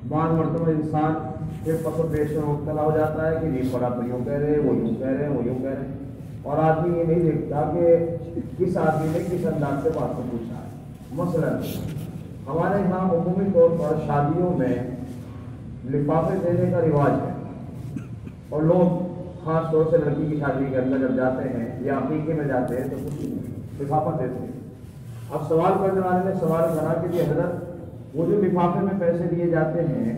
بعض مرتبہ انسان کے پس و پیش میں مبتلا ہو جاتا ہے کہ جی پڑا تو یوں کہہ رہے، وہ یوں کہہ رہے ہیں، وہ یوں کہہ رہے ہیں، اور آدمی یہ نہیں دیکھتا کہ کس آدمی نے کس انداز سے بات کو پوچھا ہے۔ مثلاً ہمارے یہاں عمومی طور پر شادیوں میں لفافے دینے کا رواج ہے، اور لوگ خاص طور سے لڑکی کی شادی کے اندر جب جاتے ہیں یا عقیقے میں جاتے ہیں تو کچھ لفافہ دیتے ہیں۔ اب سوال کرنے والے نے سوال کرا کہ جی حضرت وہ جو لفافے میں پیسے دیے جاتے ہیں،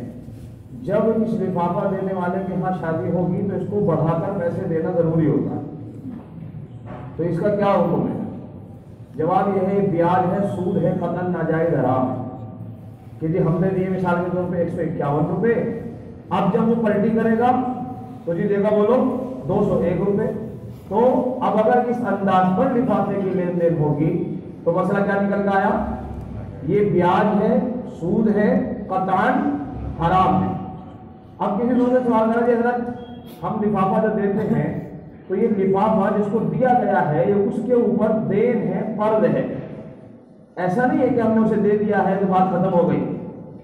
جب اس لفافہ دینے والے کے یہاں شادی ہوگی تو اس کو بڑھا کر پیسے دینا ضروری ہوتا ہے، تو اس کا کیا حکم ہے؟ جواب یہ ہے بیاج ہے، سود ہے، قطعاً ناجائز حرام ہے کہ جی ہم نے دیے مثال کے طور پہ 151 روپے، اب جب وہ پلٹی کرے گا تو جی دے گا بولو 201 روپے۔ تو اب اگر اس انداز پر لفافے کی لین دین ہوگی تو مسئلہ کیا نکل کے آیا؟ یہ بیاج ہے، سود ہے، قطعاً حرام ہے۔ اب کسی دوسرے سے سوال کرا کہ حضرت ہم لفافہ جو دیتے ہیں تو یہ لفافہ جس کو دیا گیا ہے یہ اس کے اوپر دین ہے، فرض ہے، ایسا نہیں ہے کہ ہم نے اسے دے دیا ہے تو بات ختم ہو گئی،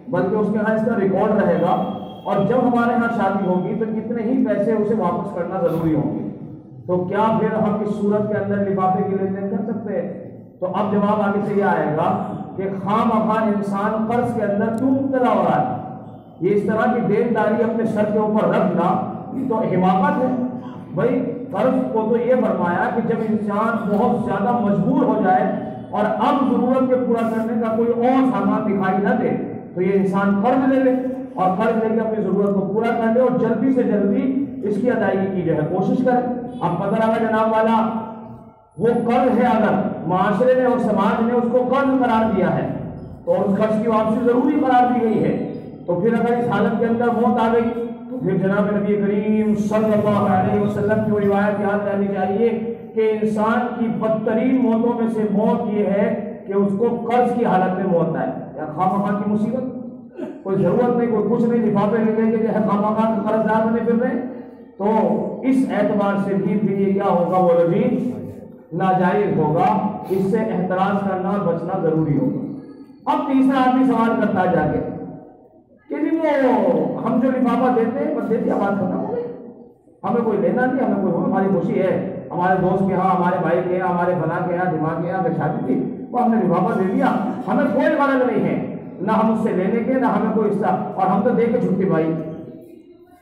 بلکہ اس کے یہاں اس کا ریکارڈ رہے گا، اور جب ہمارے یہاں شادی ہوگی تو کتنے ہی پیسے اسے واپس کرنا ضروری ہوں گے۔ تو کیا پھر ہم اس صورت کے اندر لفافے کی لین دین کر سکتے ہیں؟ تو اب جواب آگے سے یہ آئے گا کہ خواہ مخواہ انسان قرض کے اندر کیوں مبتلا ہو رہا ہے؟ یہ اس طرح کی دینداری اپنے سر کے اوپر رکھنا یہ تو حماقت ہے۔ بھائی قرض کو تو یہ فرمایا کہ جب انسان بہت زیادہ مجبور ہو جائے اور اب ضرورت کے پورا کرنے کا کوئی اور سامان دکھائی نہ دے تو یہ انسان قرض لے لے، اور قرض لے کے اپنی ضرورت کو پورا کر لے اور جلدی سے جلدی اس کی ادائیگی کی جو ہے کوشش کرے۔ اب پتہ لگا جناب والا وہ قرض ہے، اگر معاشرے نے اور سماج نے اس کو قرض قرار دیا ہے تو اس قرض کی واپسی ضروری قرار دی گئی ہے، تو پھر اگر اس حالت کے اندر موت آ گئی تو پھر جناب نبی کریم صلی اللہ علیہ وسلم کی روایت یاد رہنی چاہیے کہ انسان کی بدترین موتوں میں سے موت یہ ہے کہ اس کو قرض کی حالت میں موت آئے، یا خواہ مخواہ کی مصیبت، کوئی ضرورت نہیں، کوئی کچھ نہیں، لفافے لے لیں گے جو ہے خواہ مخواہ کا قرض دار بنے پھر رہے، تو اس اعتبار سے بھی پھر یہ کیا ہوگا وہ بھی ناجائز ہوگا، اس سے احتراز کرنا اور بچنا ضروری ہوگا۔ اب تیسرا آدمی سوال کرتا ہے جا کے کہ جی وہ ہم جو لفافہ دیتے ہیں بس دیتی آواز ختم ہو گئی، ہمیں کوئی لینا نہیں، ہمیں کوئی ہماری خوشی ہے، ہمارے دوست کے ہاں، ہمارے بھائی کے ہاں، ہمارے فلاں کے ہاں، دماغ کے یہاں اگر شادی تھی وہ ہم نے لفافہ دے دیا، ہمیں کوئی غرض نہیں ہے نہ ہم اس سے لینے کے نہ ہمیں کوئی حصہ، اور ہم تو دے کے چھٹی پائی،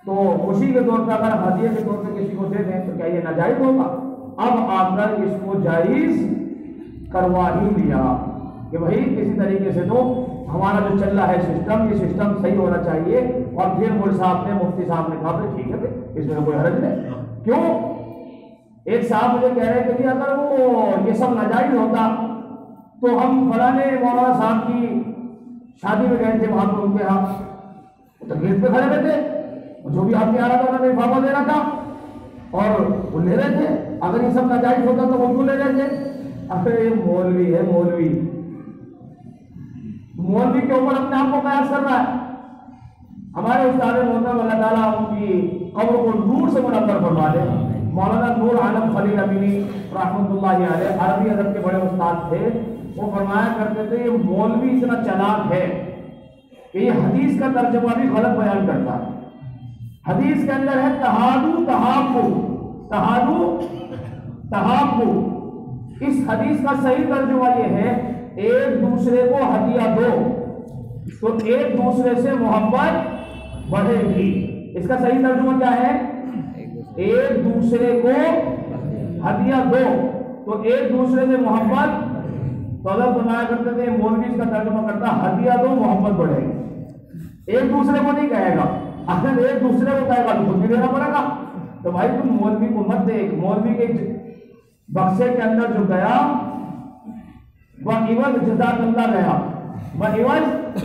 تو خوشی کے طور پر اگر ہدیے کے طور پہ کسی کو دے دیں تو کیا یہ ناجائز ہوگا؟ اب آ کر اس کو جائز کروا ہی لیا کہ بھائی کسی طریقے سے تو ہمارا جو چل رہا ہے سسٹم، یہ سسٹم صحیح ہونا چاہیے، اور پھر مول صاحب نے مفتی صاحب نے کہا ٹھیک ہے اس میں کوئی حرج نہیں۔ کیوں؟ ایک صاحب مجھے کہہ رہے کہ اگر وہ یہ سب ناجائز ہوتا تو ہم فلانے مولانا صاحب کی شادی میں گئے تھے، وہاں پر ان کے ہاں تقریر پہ کھڑے ہوئے تھے، جو بھی آپ کے آ رہا تھا انہوں نے لفافہ دے رہا تھا اور وہ لے رہے تھے، اگر یہ سب ناجائز ہوتا تو وہ کیوں لے رہے تھے؟ ارے مولوی ہے، مولوی کے اوپر اپنے آپ کو قیاس کر رہا ہے۔ ہمارے استاد محترم اللہ تعالیٰ ان کی قبر کو نور سے منور فرما دے، مولانا نور عالم خلیل امینی رحمۃ اللہ علیہ عربی ادب کے بڑے استاد تھے، وہ فرمایا کرتے تھے یہ مولوی اتنا چلاک ہے کہ یہ حدیث کا ترجمہ بھی غلط بیان کرتا ہے۔ حدیث کے اندر ہے تہادو تحابو، تہادو تحابو، اس حدیث کا صحیح ترجمہ یہ ہے ایک دوسرے کو ہدیہ دو تو ایک دوسرے سے محبت بڑھے گی۔ اس کا صحیح ترجمہ کیا ہے؟ ایک دوسرے کو ہدیہ دو تو ایک دوسرے سے محبت، تو اگر فرمایا کرتے تھے مولوی اس کا ترجمہ کرتا ہدیہ دو محبت بڑھے گی، ایک دوسرے کو نہیں کہے گا، اگر ایک دوسرے کو کہے گا تو خود بھی دینا پڑے گا۔ تو بھائی تم مولوی کو مت دیکھ، مولوی کے بکسے کے اندر جو گیا وَعِوَضْ جزاک اللہ گیا، وَعِوَضْ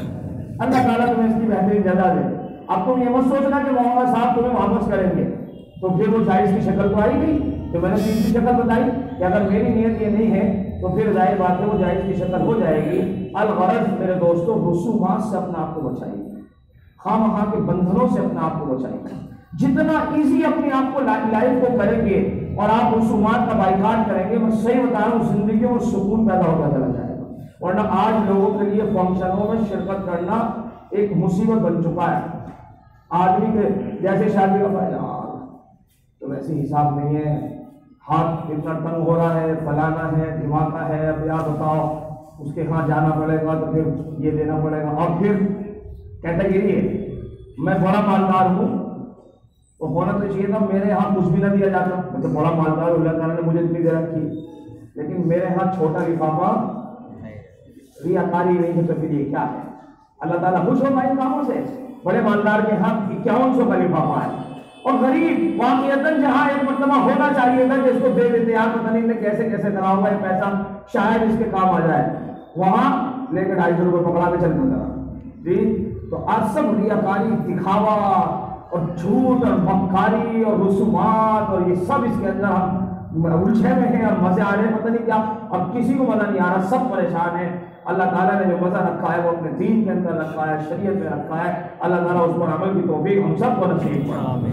اللہ تعالیٰ تمہیں اس کی بہترین جزا دے۔ اب تم یہ مت سوچنا کہ مولانا صاحب تمہیں واپس کریں گے، تو پھر وہ جائز کی شکل تو آئی گئی، تو میں نے تیسری شکل بتائی کہ اگر میری نیت یہ نہیں ہے تو پھر ظاہر بات ہے وہ جائز کی شکل ہو جائے گی۔ الغرض میرے دوستو رسومات سے اپنا آپ کو بچائیے، خواہ مخواہ کے بندھنوں سے اپنا آپ کو بچائیے، جتنا ایزی اپنے آپ کو لائف کو کریں گے اور آپ رسومات کا بائیکاٹ کریں گے، میں صحیح بتا رہا ہوں زندگی میں سکون پیدا ہوتا چلا جائے گا۔ ورنہ آج لوگوں کے لیے فنکشنوں میں شرکت کرنا ایک مصیبت بن چکا ہے. آدمی کے جیسے شادی کا فائدہ تو ویسے حساب نہیں ہے، ہاتھ اتنا تنگ ہو رہا ہے، فلانا ہے، دھماکہ ہے، اب یاد بتاؤ اس کے ہاں جانا پڑے گا تو پھر یہ دینا پڑے گا. اور پھر کیٹیگری ہے میں بڑا مالدار ہوں، وہ ہونا تو چاہیے تھا میرے ہاں کچھ بھی نہ دیا جاتا، میں تو بڑا مالدار ہوں، اللہ تعالیٰ نے مجھے اتنی دے رکھی، لیکن میرے ہاں چھوٹا لفافہ ریاکاری نہیں ہے، تو پھر یہ کیا ہے؟ اللہ تعالیٰ خوش ہوگا ان کاموں سے؟ بڑے مالدار کے ہاں 5100 کا لفافہ ہے، اور غریب واقعتاً جہاں ایک مرتبہ ہونا چاہیے تھا کہ اس کو دے دیتے، یار پتہ نہیں کیسے کیسے کرا ہوگا یہ پیسہ شاید اس کے کام آ جائے، وہاں لے کے 250 روپے پکڑا کے چلتا تھا جی. تو آج سب ریاکاری، دکھاوا اور جھوٹ اور مکاری اور رسومات اور یہ سب اس کے اندر ہم الجھے میں ہیں اور مزے آ رہے ہیں، پتہ نہیں کیا. اب کسی کو مزہ نہیں آ رہا، سب پریشان ہیں. اللہ تعالیٰ نے جو مزہ رکھا ہے وہ اپنے دین کے اندر رکھا ہے، شریعت میں رکھا ہے. اللہ تعالیٰ اس پر عمل کی توفیق ہم سب کو نصیب فرمائے.